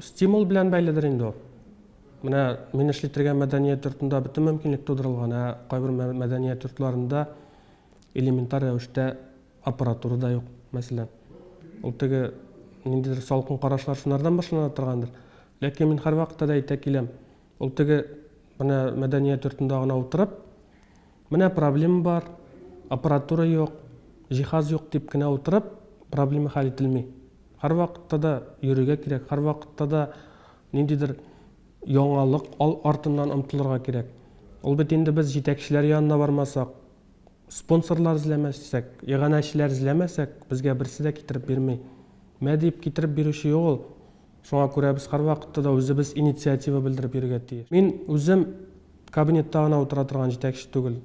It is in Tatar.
стимул белән бәйледер инде ул. Менә мин эшләтергән мәдәният йортында бөтен мөмкинлек тудырылган, кайбер мәдәният йортларында элементар рәвештә аппаратура да юк, мәсәлән. Ул теге ниндидер салкын карашлар шунардан башлана торгандыр. Ләкин мин һәрвакытта да әйтә киләм, ул теге менә мәдәният йортында гына утырып, менә проблема бар, аппаратура юк, җиһаз юк дип кенә утырып, проблема хәл ителми. Һәрвакытта да йөрергә кирәк, һәрвакытта да ниндидер яңалык артыннан омтылырга кирәк. Ул бит инде без җитәкчеләр янына бармасак, спонсорлар эзләмәсәк, иганәчеләр эзләмәсәк, безгә берсе дә китереп бирмәй. Мә дип китереп бирүче юк ул. Шуңа күрә без һәрвакытта да үзебез инициатива белдереп йөрергә тиеш. Мин үзем кабинетта гына утыра торган җитәкче түгел.